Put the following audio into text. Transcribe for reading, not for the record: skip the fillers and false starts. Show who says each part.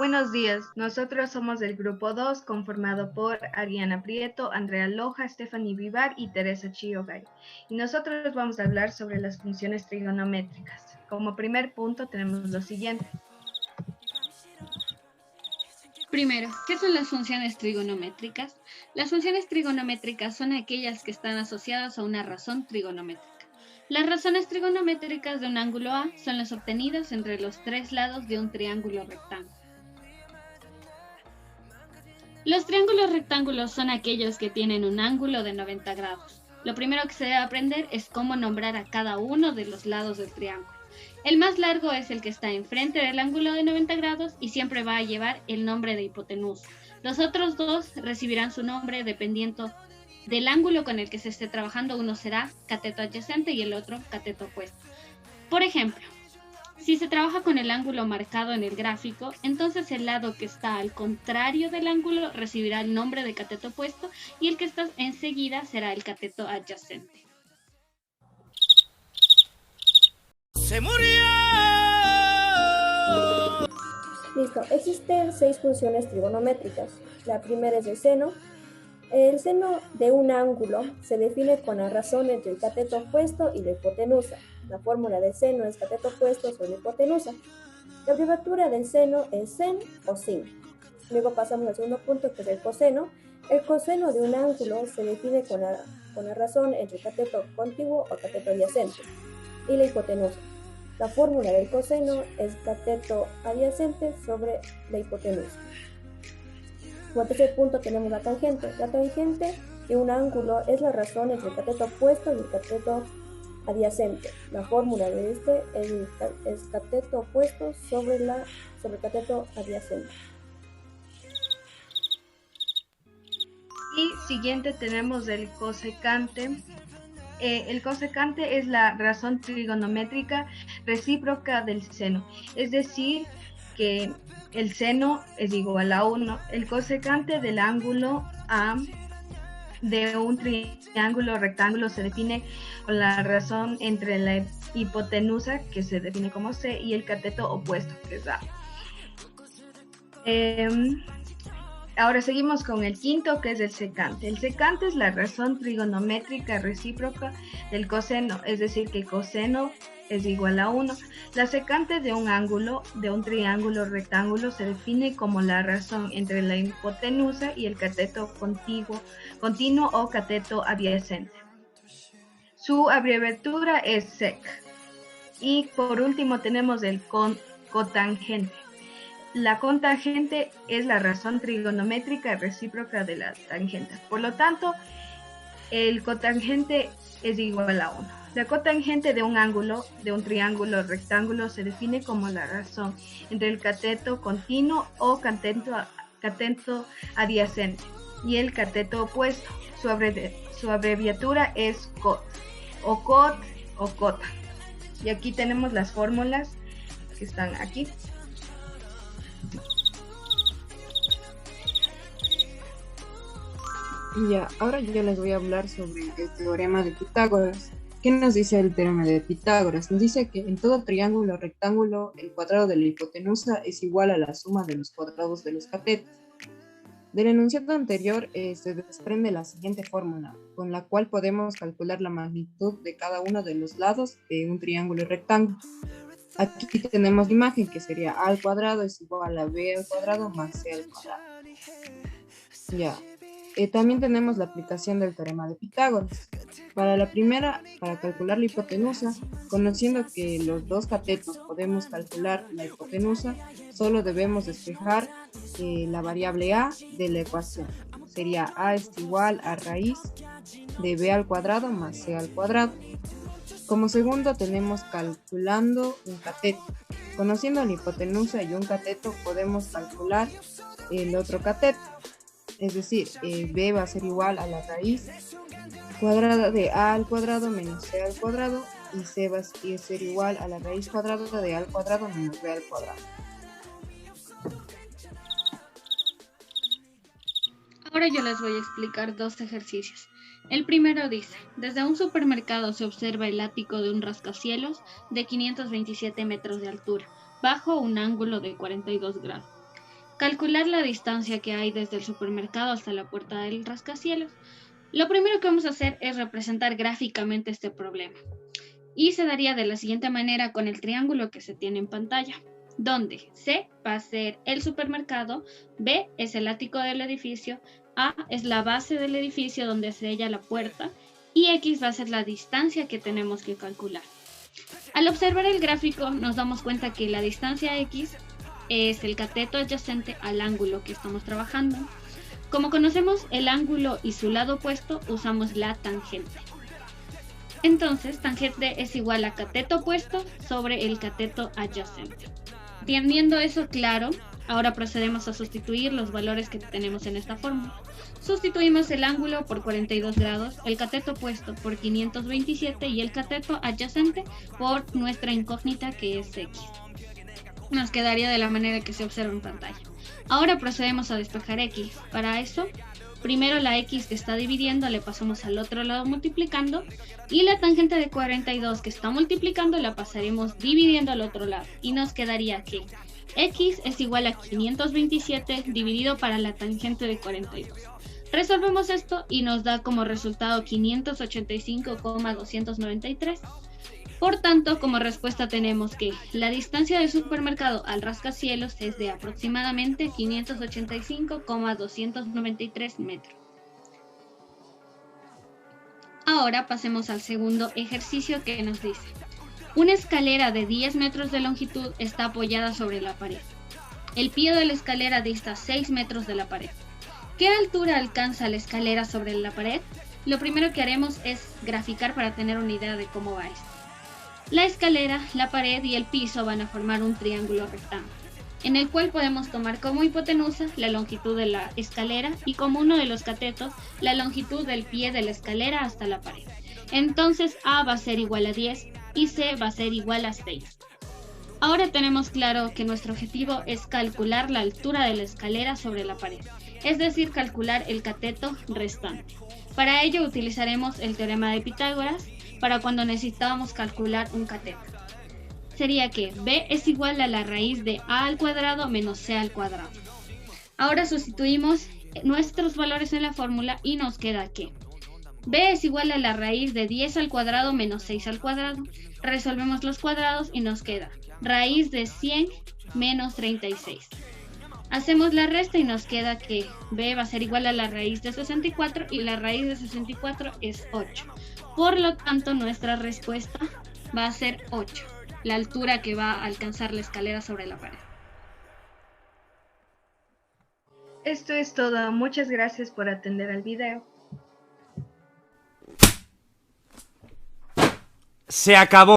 Speaker 1: Buenos días, nosotros somos del grupo 2, conformado por Ariana Prieto, Andrea Loja, Stephanie Vivar y Teresa Chiogay. Y nosotros vamos a hablar sobre las funciones trigonométricas. Como primer punto tenemos lo siguiente.
Speaker 2: Primero, ¿qué son las funciones trigonométricas? Las funciones trigonométricas son aquellas que están asociadas a una razón trigonométrica. Las razones trigonométricas de un ángulo A son las obtenidas entre los tres lados de un triángulo rectángulo. Los triángulos rectángulos son aquellos que tienen un ángulo de 90 grados. Lo primero que se debe aprender es cómo nombrar a cada uno de los lados del triángulo. El más largo es el que está enfrente del ángulo de 90 grados y siempre va a llevar el nombre de hipotenusa. Los otros dos recibirán su nombre dependiendo del ángulo con el que se esté trabajando. Uno será cateto adyacente y el otro cateto opuesto. Por ejemplo, si se trabaja con el ángulo marcado en el gráfico, entonces el lado que está al contrario del ángulo recibirá el nombre de cateto opuesto y el que está enseguida será el cateto adyacente.
Speaker 3: ¡Se murió!
Speaker 4: Listo, existen 6 funciones trigonométricas. La primera es el seno. El seno de un ángulo se define con la razón entre el cateto opuesto y la hipotenusa. La fórmula del seno es cateto opuesto sobre hipotenusa. La abreviatura del seno es sen o sin. Luego pasamos al segundo punto, que es el coseno. El coseno de un ángulo se define con la razón entre el cateto contiguo o cateto adyacente y la hipotenusa. La fórmula del coseno es cateto adyacente sobre la hipotenusa. Como tercer punto tenemos la tangente. La tangente de un ángulo es la razón entre el cateto opuesto y el cateto adyacente. La fórmula de este es cateto opuesto sobre el cateto adyacente.
Speaker 1: Y siguiente tenemos el cosecante. El cosecante es la razón trigonométrica recíproca del seno, es decir, que el seno es igual a 1. El cosecante del ángulo A de un triángulo rectángulo se define con la razón entre la hipotenusa, que se define como C, y el cateto opuesto, que es A. Ahora seguimos con el quinto, que es el secante. El secante es la razón trigonométrica recíproca del coseno, es decir, que el coseno es igual a 1. La secante de un ángulo, de un triángulo rectángulo, se define como la razón entre la hipotenusa y el cateto continuo o cateto adyacente. Su abreviatura es sec. Y por último tenemos el cotangente. La cotangente es la razón trigonométrica recíproca de la tangente. Por lo tanto, el cotangente es igual a 1. La cotangente de un ángulo, de un triángulo rectángulo, se define como la razón entre el cateto continuo o cateto adyacente y el cateto opuesto. Su abreviatura es cot o cot o cota. Y aquí tenemos las fórmulas que están aquí.
Speaker 5: Ya, ahora yo les voy a hablar sobre el teorema de Pitágoras. ¿Qué nos dice el teorema de Pitágoras? Nos dice que en todo triángulo rectángulo el cuadrado de la hipotenusa es igual a la suma de los cuadrados de los catetos. Del enunciado anterior se desprende la siguiente fórmula, con la cual podemos calcular la magnitud de cada uno de los lados de un triángulo rectángulo. Aquí tenemos la imagen, que sería a al cuadrado es igual a b al cuadrado más c al cuadrado. Ya. También tenemos la aplicación del teorema de Pitágoras. Para la primera, para calcular la hipotenusa, conociendo que los dos catetos podemos calcular la hipotenusa, solo debemos despejar la variable a de la ecuación. Sería a es igual a raíz de b al cuadrado más c al cuadrado. Como segundo tenemos calculando un cateto. Conociendo la hipotenusa y un cateto, podemos calcular el otro cateto. Es decir, b va a ser igual a la raíz cuadrada de a al cuadrado menos c al cuadrado, y c va a ser igual a la raíz cuadrada de a al cuadrado menos b al cuadrado.
Speaker 2: Ahora yo les voy a explicar dos ejercicios. El primero dice, desde un supermercado se observa el ático de un rascacielos de 527 metros de altura, bajo un ángulo de 42 grados. calcular la distancia que hay desde el supermercado hasta la puerta del rascacielos. Lo primero que vamos a hacer es representar gráficamente este problema. Y se daría de la siguiente manera con el triángulo que se tiene en pantalla, donde C va a ser el supermercado, B es el ático del edificio, A es la base del edificio donde se halla la puerta y X va a ser la distancia que tenemos que calcular. Al observar el gráfico nos damos cuenta que la distancia X es el cateto adyacente al ángulo que estamos trabajando. Como conocemos el ángulo y su lado opuesto, usamos la tangente. Entonces, tangente es igual a cateto opuesto sobre el cateto adyacente. Teniendo eso claro, ahora procedemos a sustituir los valores que tenemos en esta fórmula. Sustituimos el ángulo por 42 grados, el cateto opuesto por 527 y el cateto adyacente por nuestra incógnita que es X. Nos quedaría de la manera que se observa en pantalla. Ahora procedemos a despejar X. Para eso, primero la X que está dividiendo le pasamos al otro lado multiplicando y la tangente de 42 que está multiplicando la pasaremos dividiendo al otro lado y nos quedaría que X es igual a 527 dividido para la tangente de 42. Resolvemos esto y nos da como resultado 585,293. Por tanto, como respuesta tenemos que la distancia del supermercado al rascacielos es de aproximadamente 585,293 metros. Ahora pasemos al segundo ejercicio que nos dice: una escalera de 10 metros de longitud está apoyada sobre la pared. El pie de la escalera dista 6 metros de la pared. ¿Qué altura alcanza la escalera sobre la pared? Lo primero que haremos es graficar para tener una idea de cómo va esto. La escalera, la pared y el piso van a formar un triángulo rectángulo, en el cual podemos tomar como hipotenusa la longitud de la escalera y como uno de los catetos la longitud del pie de la escalera hasta la pared. Entonces A va a ser igual a 10 y C va a ser igual a 6. Ahora tenemos claro que nuestro objetivo es calcular la altura de la escalera sobre la pared, es decir, calcular el cateto restante. Para ello utilizaremos el teorema de Pitágoras para cuando necesitábamos calcular un cateto. Sería que B es igual a la raíz de A al cuadrado menos C al cuadrado. Ahora sustituimos nuestros valores en la fórmula y nos queda que B es igual a la raíz de 10 al cuadrado menos 6 al cuadrado. Resolvemos los cuadrados y nos queda raíz de 100 menos 36. Hacemos la resta y nos queda que B va a ser igual a la raíz de 64 y la raíz de 64 es 8. Por lo tanto, nuestra respuesta va a ser 8, la altura que va a alcanzar la escalera sobre la pared.
Speaker 1: Esto es todo. Muchas gracias por atender al video.
Speaker 3: Se acabó.